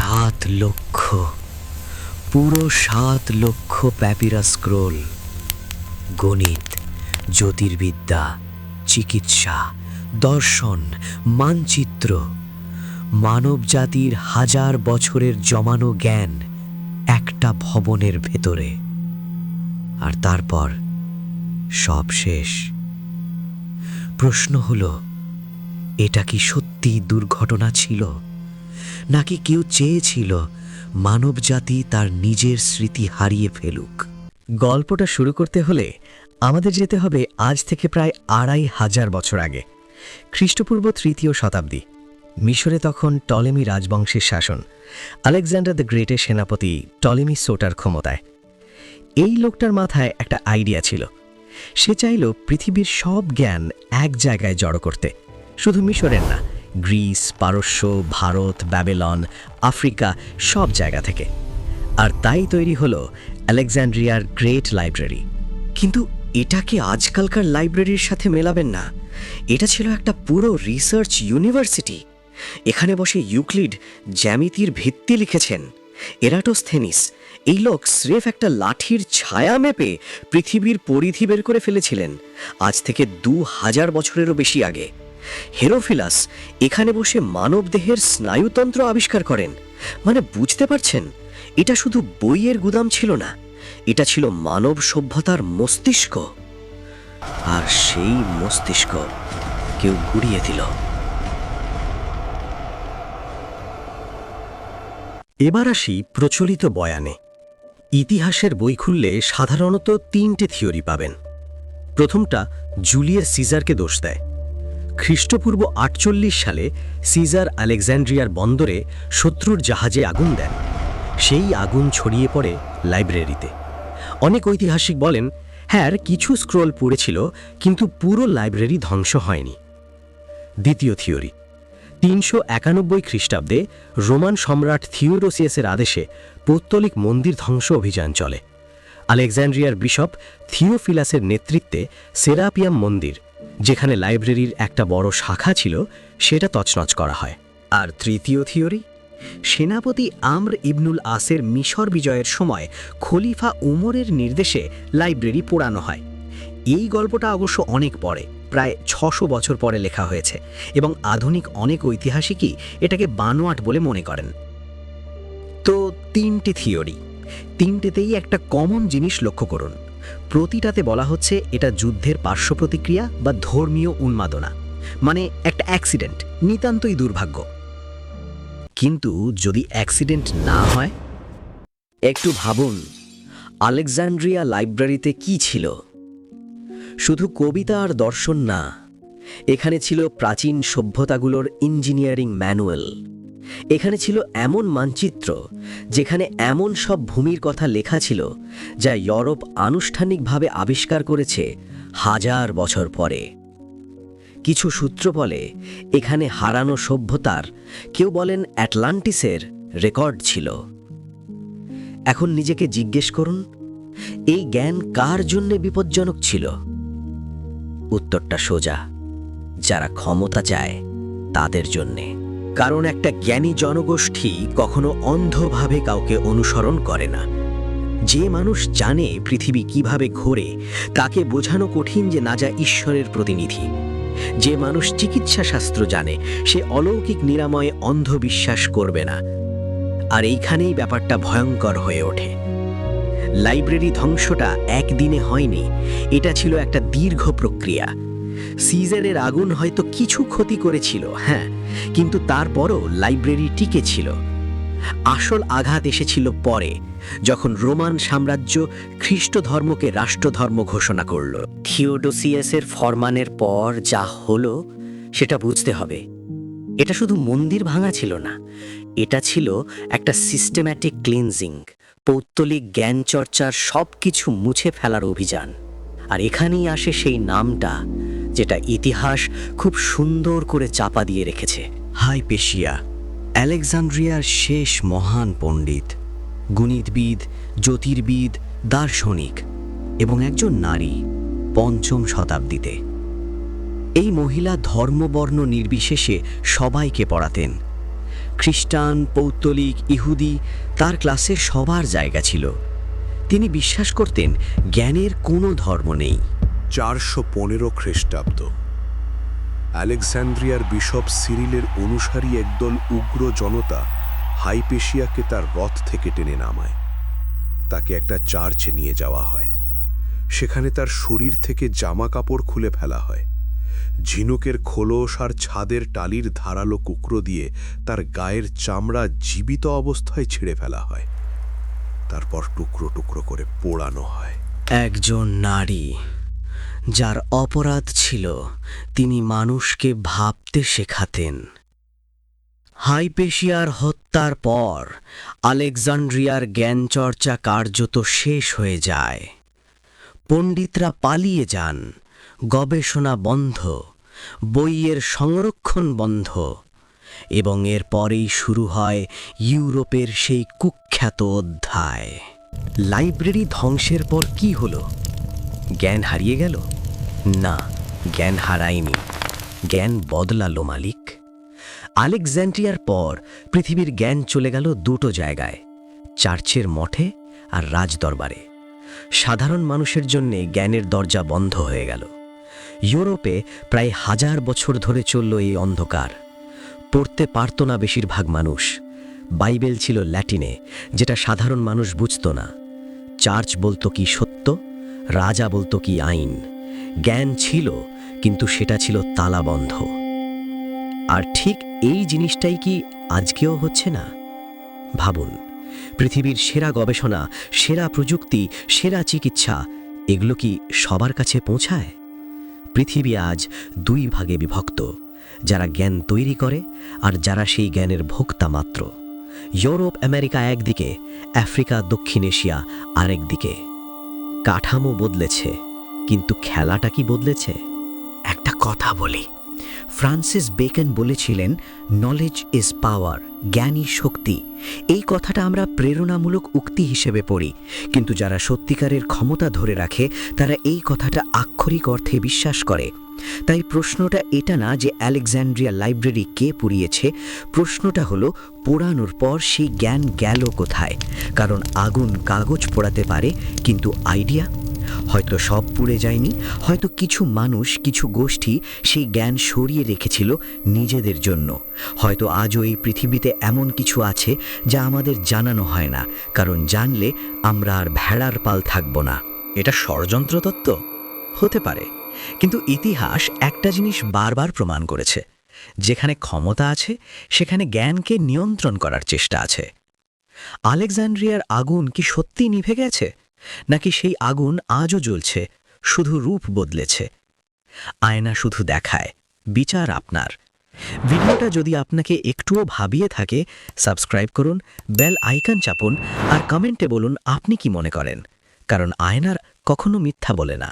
7 লক্ষ, পুরো 7 লক্ষ প্যাপিরাস স্ক্রোল। গণিত, জ্যোতির্বিদ্যা, চিকিৎসা, দর্শন, মানচিত্র, মানবজাতির 1000 বছরের জমানো জ্ঞান একটা ভবনের ভেতরে। আর তারপর সব শেষ। প্রশ্ন হলো, এটা কি সত্যি দুর্ঘটনা ছিল, নাকি কেউ চেয়েছিল মানবজাতি তার নিজের স্মৃতি হারিয়ে ফেলুক? গল্পটা শুরু করতে হলে আমাদের যেতে হবে আজ থেকে প্রায় 2500 বছর আগে, খ্রিস্টপূর্ব 3য় শতাব্দী। মিশরে তখন টলেমি রাজবংশের শাসন। আলেকজান্ডার দ্য গ্রেটের সেনাপতি টলেমি সোটার ক্ষমতায়। এই লোকটার মাথায় একটা আইডিয়া ছিল। সে চাইল পৃথিবীর সব জ্ঞান এক জায়গায় জড়ো করতে, শুধু মিশরের না, গ্রিস, পারস্য, ভারত, ব্যাবিলন, আফ্রিকা, সব জায়গা থেকে। আর তাই তৈরি হলো আলেকজান্ড্রিয়ার গ্রেট লাইব্রেরি। কিন্তু এটাকে আজকালকার লাইব্রেরির সাথে মেলাবেন না। এটা ছিল একটা পুরো রিসার্চ ইউনিভার্সিটি। এখানে বসে ইউক্লিড জ্যামিতির ভিত্তি লিখেছেন। এরাটোস্থেনিস, এই লোক স্রেফ একটা লাঠির ছায়া মেপে পৃথিবীর পরিধি বের করে ফেলেছিলেন, আজ থেকে 2000 বছরেরও বেশি আগে। হেরোফিলাস এখানে বসে মানবদেহের স্নায়ুতন্ত্র আবিষ্কার করেন। মানে বুঝতে পারছেন, এটা শুধু বইয়ের গুদাম ছিল না, এটা ছিল মানব সভ্যতার মস্তিষ্ক। আর সেই মস্তিষ্ক কেউ গুড়িয়ে দিল। এবার আসি প্রচলিত বয়ানে। ইতিহাসের বই খুললে সাধারণত 3টে থিওরি পাবেন। প্রথমটা জুলিয়াস সিজারকে দোষ দেয়। খ্রিস্টপূর্ব 48 সালে সিজার আলেকজান্ড্রিয়ার বন্দরে শত্রুর জাহাজে আগুন দেন। সেই আগুন ছড়িয়ে পড়ে লাইব্রেরিতে। অনেক ঐতিহাসিক বলেন, হ্যাঁ, কিছু স্ক্রোল পড়েছিল, কিন্তু পুরো লাইব্রেরি ধ্বংস হয়নি। দ্বিতীয় থিওরি, 391 খ্রিস্টাব্দে রোমান সম্রাট থিওডোসিয়াসের আদেশে পৌত্তলিক মন্দির ধ্বংস অভিযান চলে। আলেকজান্ড্রিয়ার বিশপ থিওফিলাসের নেতৃত্বে সেরাপিয়াম মন্দির, যেখানে লাইব্রেরির একটা বড় শাখা ছিল, সেটা তছনছ করা হয়। আর তৃতীয় থিওরি, সেনাপতি আমর ইবনুল আসের মিশর বিজয়ের সময় খলিফা উমরের নির্দেশে লাইব্রেরি পোড়ানো হয়। এই গল্পটা অবশ্য অনেক পরে, প্রায় 600 বছর পরে লেখা হয়েছে, এবং আধুনিক অনেক ঐতিহাসিকই এটাকে বানোয়াট বলে মনে করেন। তো 3টে থিওরি, 3টেতেই একটা কমন জিনিস লক্ষ্য করুন। প্রতিটাতে বলা হচ্ছে এটা যুদ্ধের পার্শ্ব প্রতিক্রিয়া বা ধর্মীয় উন্মাদনা, মানে একটা অ্যাক্সিডেন্ট, নিতান্তই দুর্ভাগ্য। কিন্তু যদি অ্যাক্সিডেন্ট না হয়, একটু ভাবুন, আলেকজান্ড্রিয়া লাইব্রেরিতে কি ছিল? শুধু কবিতা আর দর্শন না, এখানে ছিল প্রাচীন সভ্যতাগুলোর ইঞ্জিনিয়ারিং ম্যানুয়াল। এখানে ছিল এমন মানচিত্র যেখানে এমন সব ভূমির কথা লেখা ছিল যা ইউরোপ আনুষ্ঠানিকভাবে আবিষ্কার করেছে 1000 বছর পরে। কিছু সূত্র বলে এখানে হারানো সভ্যতার, কেউ বলেন অ্যাটলান্টিসের রেকর্ড ছিল। এখন নিজেকে জিজ্ঞেস করুন, এই জ্ঞান কার জন্য বিপজ্জনক ছিল? উত্তরটা সোজা, যারা ক্ষমতা চায় তাদের জন্যে। কারণ একটা জ্ঞানী জনগোষ্ঠী কখনো অন্ধভাবে কাউকে অনুসরণ করে না। যে মানুষ জানে পৃথিবী কিভাবে ঘোরে, তাকে বোঝানো কঠিন যে না যা ঈশ্বরের প্রতিনিধি। যে মানুষ চিকিৎসা শাস্ত্র জানে, সে অলৌকিক নিরাময়ে অন্ধবিশ্বাস করবে না। আর এইখানেই ব্যাপারটা ভয়ঙ্কর হয়ে ওঠে। লাইব্রেরি ধ্বংসটা একদিনে হয়নি, এটা ছিল একটা দীর্ঘ প্রক্রিয়া। সিজারের আগুন হয়তো কিছু ক্ষতি করেছিল, হ্যাঁ, কিন্তু তারপরও লাইব্রেরি টিকে ছিল। আসল আঘাত এসেছিল পরে, যখন রোমান সাম্রাজ্য খ্রিস্ট ধর্মকে রাষ্ট্রধর্ম ঘোষণা করল। থিওডোসিয়াসের ফরমানের পর যা হলো সেটা বুঝতে হবে। এটা শুধু মন্দির ভাঙা ছিল না, এটা ছিল একটা সিস্টেম্যাটিক ক্লিনজিং, পৌত্তলিক জ্ঞান চর্চার সব কিছু মুছে ফেলার অভিযান। আর এখানেই আসে সেই নামটা যেটা ইতিহাস খুব সুন্দর করে চাপা দিয়ে রেখেছে, হাইপেশিয়া। আলেকজান্ড্রিয়ার শেষ মহান পণ্ডিত, গণিতবিদ, জ্যোতির্বিদ, দার্শনিক এবং একজন নারী, 5ম শতাব্দীতে। এই মহিলা ধর্মবর্ণ নির্বিশেষে সবাইকে পড়াতেন। খ্রিস্টান, পৌত্তলিক, ইহুদি তার ক্লাসে সবার জায়গা ছিল। তিনি বিশ্বাস করতেন জ্ঞানের কোনো ধর্ম নেই। 415 খ্রিস্টাব্দ, আলেকজান্দ্রিয়ার বিশপ সিরিলের অনুসারী একদল উগ্র জনতা হাইপেশিয়াকে তার রথ থেকে টেনে নামায়। তাকে একটা চার্চে নিয়ে যাওয়া হয়। সেখানে তার শরীর থেকে জামা কাপড় খুলে ফেলা হয়। ঝিনুকের খোলস আর ছাদের টালির ধারালো কুকরো দিয়ে তার গায়ের চামড়া জীবিত অবস্থায় ছিঁড়ে ফেলা হয়। তারপর টুকরো টুকরো করে পোড়ানো হয়। একজন নারী, যার অপরাধ ছিল তিনি মানুষকে ভাবতে শেখাতেন। হাইপেশিয়ার হত্যার পর আলেকজান্ড্রিয়ার জ্ঞানচর্চা কার্যত শেষ হয়ে যায়। পণ্ডিতরা পালিয়ে যান, গবেষণা বন্ধ, বইয়ের সংরক্ষণ বন্ধ, এবং এর পরেই শুরু হয় ইউরোপের সেই কুখ্যাত অধ্যায়। লাইব্রেরি ধ্বংসের পর কি হলো? জ্ঞান হারিয়ে গেল? না, জ্ঞান হারায়নি, জ্ঞান বদলালো মালিক। আলেকজান্ড্রিয়ার পর পৃথিবীর জ্ঞান চলে গেল দুটো জায়গায়, চার্চের মঠে আর রাজদরবারে। সাধারণ মানুষের জন্যে জ্ঞানের দরজা বন্ধ হয়ে গেল। ইউরোপে প্রায় 1000 বছর ধরে চলল এই অন্ধকার। পড়তে পারত না বেশিরভাগ মানুষ। বাইবেল ছিল ল্যাটিনে, যেটা সাধারণ মানুষ বুঝত না। চার্চ বলতো কি সত্য, রাজা বলতো কি আইন। জ্ঞান ছিল, কিন্তু সেটা ছিল তালাবন্ধ। আর ঠিক এই জিনিসটাই কি আজকেও হচ্ছে না? ভাবুন, পৃথিবীর সেরা গবেষণা, সেরা প্রযুক্তি, সেরা চিকিৎসা, এগুলো কি সবার কাছে পৌঁছায়? পৃথিবী আজ 2 ভাগে বিভক্ত, যারা জ্ঞান তৈরি করে আর যারা সেই জ্ঞানের ভোক্তা মাত্র। ইউরোপ আমেরিকা একদিকে, আফ্রিকা দক্ষিণ এশিয়া আরেক দিকে। কাঠামো বদলেছে, কিন্তু খেলাটা কি বদলেছে? একটা কথা বলি, ফ্রান্সিস বেকন বলেছিলেন, নলেজ ইজ পাওয়ার, জ্ঞানই শক্তি। এই কথাটা আমরা প্রেরণামূলক উক্তি হিসেবে পড়ি, কিন্তু যারা সত্যিকারের ক্ষমতা ধরে রাখে তারা এই কথাটা আক্ষরিক অর্থে বিশ্বাস করে। তাই প্রশ্নটা এটা না যে আলেকজান্ড্রিয়া লাইব্রেরি কে পুড়িয়েছে, প্রশ্নটা হলো পোড়ানোর পর সেই জ্ঞান গেল কোথায়? কারণ আগুন কাগজ পোড়াতে পারে, কিন্তু আইডিয়া হয়তো সব পুড়ে যায়নি। হয়তো কিছু মানুষ, কিছু গোষ্ঠী সেই জ্ঞান সরিয়ে রেখেছিল নিজেদের জন্য। হয়তো আজও এই পৃথিবীতে এমন কিছু আছে যা আমাদের জানানো হয় না, কারণ জানলে আমরা আর ভেড়ার পাল থাকব না। এটা ষড়যন্ত্র তত্ত্ব হতে পারে, কিন্তু ইতিহাস একটা জিনিস বারবার প্রমাণ করেছে, যেখানে ক্ষমতা আছে সেখানে জ্ঞানকে নিয়ন্ত্রণ করার চেষ্টা আছে। আলেকজান্ড্রিয়ার আগুন কি সত্যি নিভে গেছে, নাকি সেই আগুন আজও জ্বলছে, শুধু রূপ বদলেছে? আয়না শুধু দেখায়, বিচার আপনার। ভিডিওটা যদি আপনাকে একটুও ভাবিয়ে থাকে, সাবস্ক্রাইব করুন, বেল আইকন চাপুন আর কমেন্টে বলুন আপনি কি মনে করেন, কারণ আয়নার কখনো মিথ্যা বলে না।